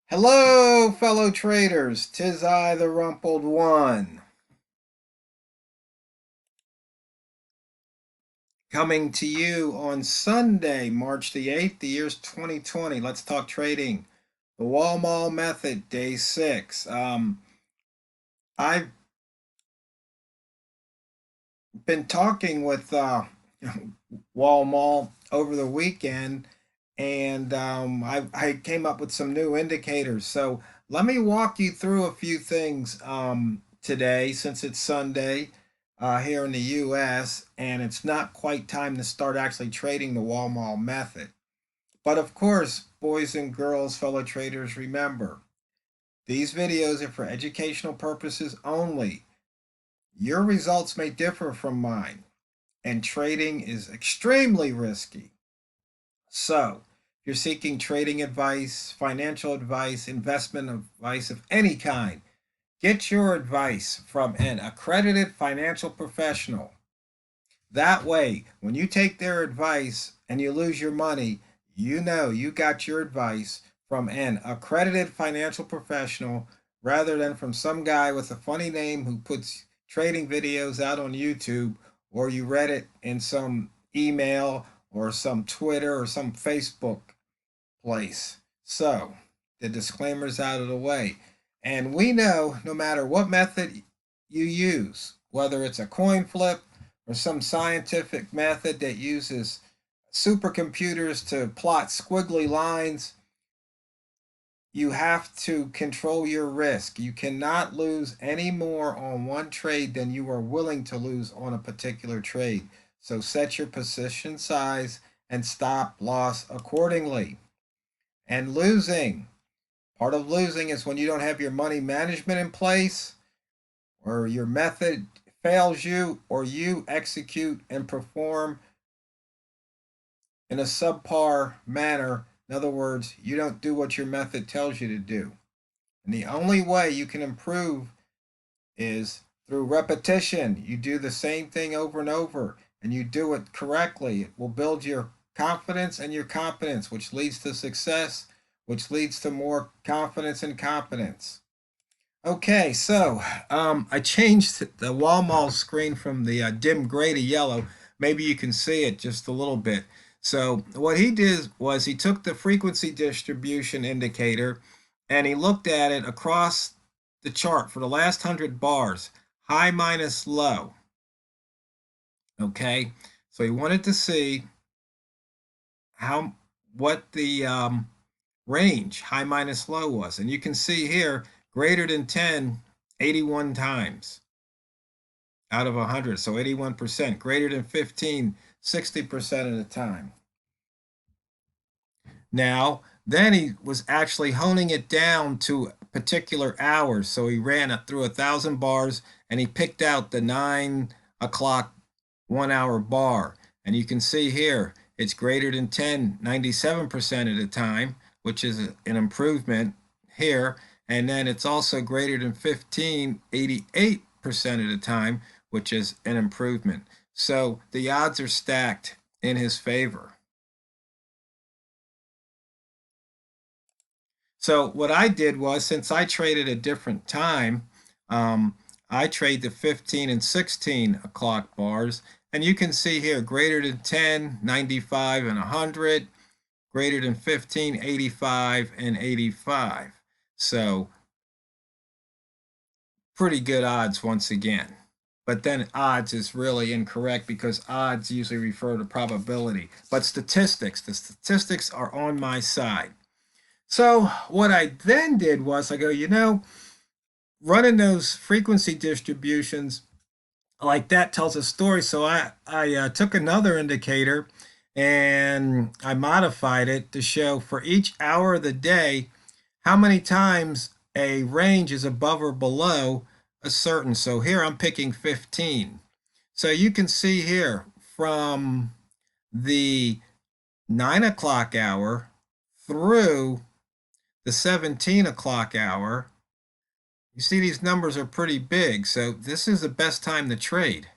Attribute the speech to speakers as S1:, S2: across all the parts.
S1: Hello, fellow traders. 'Tis I, the Rumpled One, coming to you on Sunday, March the 8th, the year's 2020. Let's talk trading. The Walmal method, day 6. I've been talking with Walmal over the weekend, and I came up with some new indicators. So let me walk you through a few things today, since it's Sunday here in the U.S., and it's not quite time to start actually trading the Walmall method. But of course, boys and girls, fellow traders, remember, these videos are for educational purposes only. Your results may differ from mine, and trading is extremely risky. So, if you're seeking trading advice, financial advice, investment advice of any kind, get your advice from an accredited financial professional. That way, when you take their advice and you lose your money, you know you got your advice from an accredited financial professional rather than from some guy with a funny name who puts trading videos out on YouTube, or you read it in some email or some Twitter or some Facebook place. So, the disclaimer's out of the way. And we know no matter what method you use, whether it's a coin flip or some scientific method that uses supercomputers to plot squiggly lines, you have to control your risk. You cannot lose any more on one trade than you are willing to lose on a particular trade. So set your position size and stop loss accordingly. And losing, part of losing is when you don't have your money management in place, or your method fails you, or you execute and perform in a subpar manner. In other words, you don't do what your method tells you to do. And the only way you can improve is through repetition. You do the same thing over and over, and you do it correctly. It will build your confidence and your competence, which leads to success, which leads to more confidence and competence. Okay, so I changed the Walmall screen from the dim gray to yellow. Maybe you can see it just a little bit. So what he did was he took the frequency distribution indicator and he looked at it across the chart for the last 100 bars, high minus low. Okay, so he wanted to see what the range, high minus low, was. And you can see here, greater than 10, 81 times out of 100. So 81%. Greater than 15, 60% of the time. Now, then he was actually honing it down to particular hours. So he ran it through 1,000 bars and he picked out the 9 o'clock 1 hour bar. And you can see here, it's greater than 10, 97% of the time, which is an improvement here. And then it's also greater than 15, 88% of the time, which is an improvement. So the odds are stacked in his favor. So what I did was, since I traded a different time, I trade the 15 and 16 o'clock bars. And you can see here, greater than 10, 95 and 100, greater than 15, 85 and 85. So pretty good odds once again. But then odds is really incorrect because odds usually refer to probability. But statistics, the statistics are on my side. So what I then did was I go, running those frequency distributions like that tells a story. So I took another indicator and I modified it to show for each hour of the day how many times a range is above or below a certain. So here I'm picking 15. So you can see here from the 9 o'clock hour through the 17 o'clock hour, you see these numbers are pretty big. So this is the best time to trade.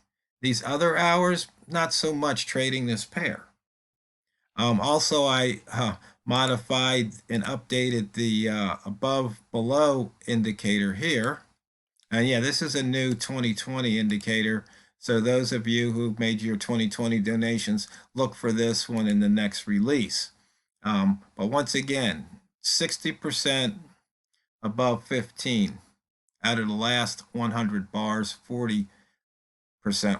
S1: These other hours, not so much trading this pair. Also, I modified and updated the above below indicator here. And yeah, this is a new 2020 indicator. So those of you who've made your 2020 donations, look for this one in the next release. But once again, 60% above 15 out of the last 100 bars, 40%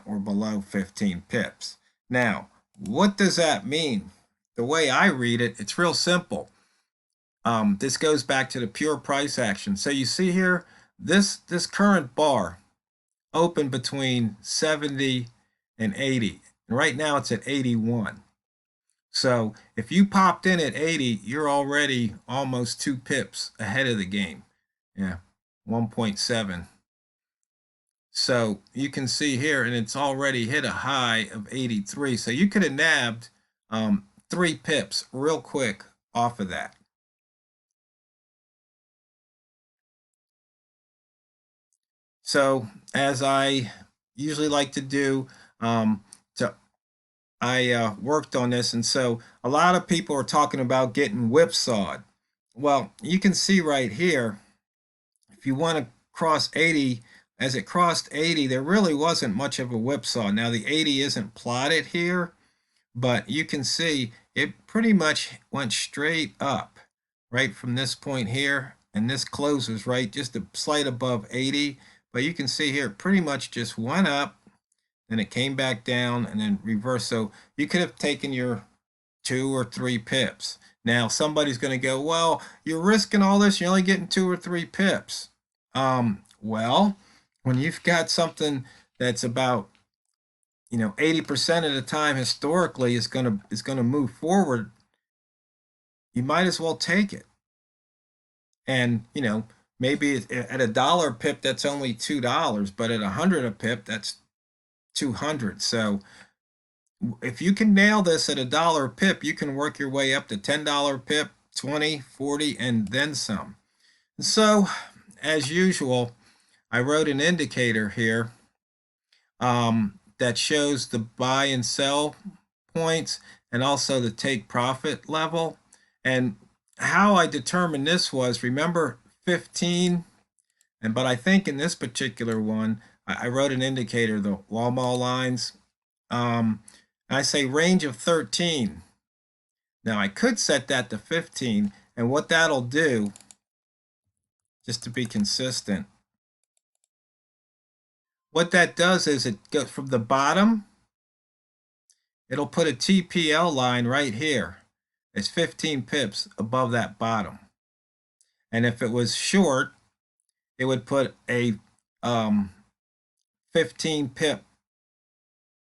S1: were below 15 pips. Now, what does that mean? The way I read it, it's real simple. This goes back to the pure price action. So you see here, this current bar opened between 70 and 80. And right now it's at 81. So if you popped in at 80, you're already almost 2 pips ahead of the game. Yeah, 1.7. So you can see here, and it's already hit a high of 83. So you could have nabbed 3 pips real quick off of that. So as I usually like to do, I worked on this, and so a lot of people are talking about getting whipsawed. Well, you can see right here, if you want to cross 80, as it crossed 80, there really wasn't much of a whipsaw. Now the 80 isn't plotted here, but you can see it pretty much went straight up right from this point here, and this closes right just a slight above 80. But you can see here it pretty much just went up, then it came back down, and then reversed. So you could have taken your 2 or 3 pips. Now somebody's going to go, well, you're risking all this, you're only getting 2 or 3 pips. Well, when you've got something that's about 80% of the time historically is going to move forward, you might as well take it. And maybe at $1 pip that's only $2, but at 100 a pip that's 200. So if you can nail this at $1 pip, you can work your way up to $10 pip, 20, 40, and then some. And so as usual, I wrote an indicator here that shows the buy and sell points and also the take profit level. And how I determined this was, remember 15, but I think in this particular one, I wrote an indicator, the Walmal lines. I say range of 13. Now I could set that to 15, and what that'll do, just to be consistent, what that does is it goes from the bottom, it'll put a TPL line right here. It's 15 pips above that bottom. And if it was short, it would put a 15 pip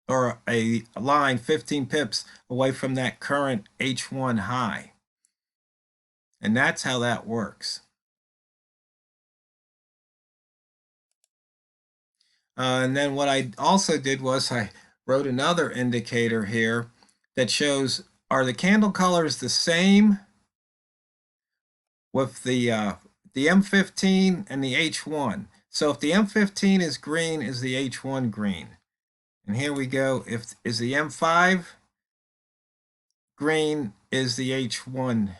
S1: or a line 15 pips away from that current H1 high. And that's how that works. And then what I also did was I wrote another indicator here that shows, are the candle colors the same with the M15 and the H1? So if the M15 is green, is the H1 green? And here we go. If is the M5 green, is the H1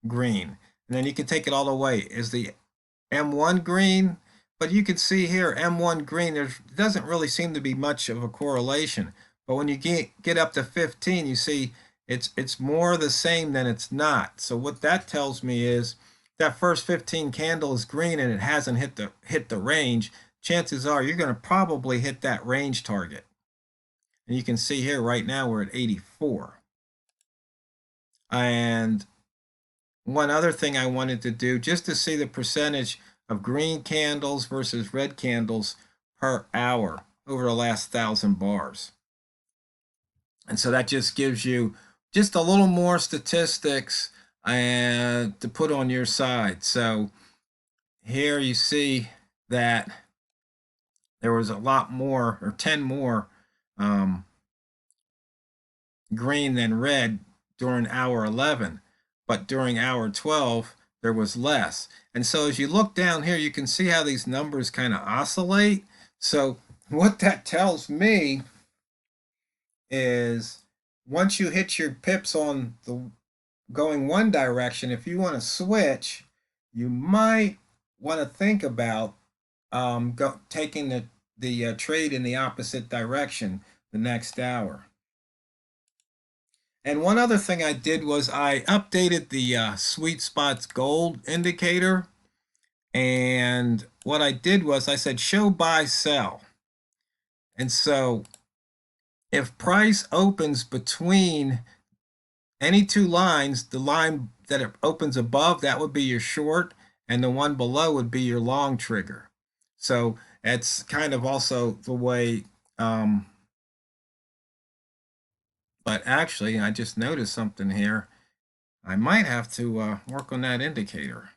S1: green? And then you can take it all the way. Is the M1 green? But you can see here, M1 green, there doesn't really seem to be much of a correlation. But when you get up to 15, you see it's more the same than it's not. So what that tells me is that first 15 candle is green and it hasn't hit the range. Chances are you're going to probably hit that range target. And you can see here right now we're at 84. And one other thing I wanted to do, just to see the percentage of green candles versus red candles per hour over the last 1,000 bars. And so that just gives you just a little more statistics and to put on your side. So here you see that there was a lot more, or 10 more green than red during hour 11, but during hour 12 there was less. And so as you look down here, you can see how these numbers kind of oscillate. So what that tells me is once you hit your pips on the going one direction, if you want to switch, you might want to think about taking the trade in the opposite direction the next hour. And one other thing I did was I updated the sweet spots gold indicator. And what I did was I said show buy sell. And so if price opens between any two lines, the line that it opens above, that would be your short, and the one below would be your long trigger. So it's kind of also the way, but actually, I just noticed something here. I might have to work on that indicator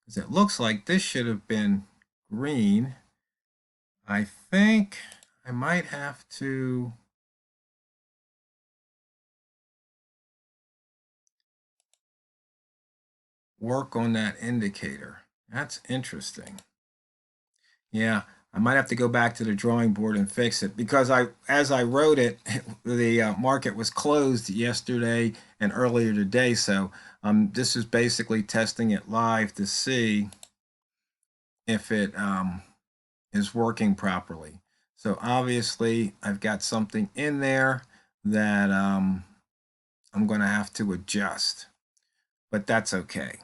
S1: because it looks like this should have been green. I think I might have to work on that indicator. That's interesting. Yeah, I might have to go back to the drawing board and fix it because as I wrote it, the market was closed yesterday and earlier today. So this is basically testing it live to see if it is working properly. So obviously, I've got something in there that I'm going to have to adjust, but that's okay.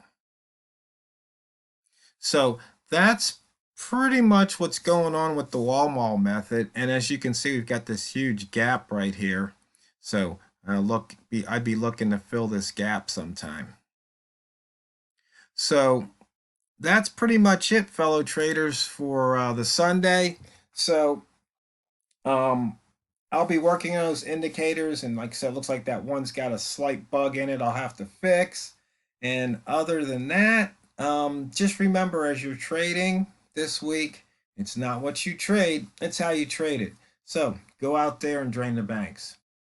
S1: So that's pretty much what's going on with the Walmal method. And as you can see, we've got this huge gap right here. So I'd be looking to fill this gap sometime. So that's pretty much it, fellow traders, for the Sunday. So I'll be working on those indicators, and like I said, it looks like that one's got a slight bug in it I'll have to fix. And other than that, just remember as you're trading this week, it's not what you trade, it's how you trade it. So go out there and drain the banks.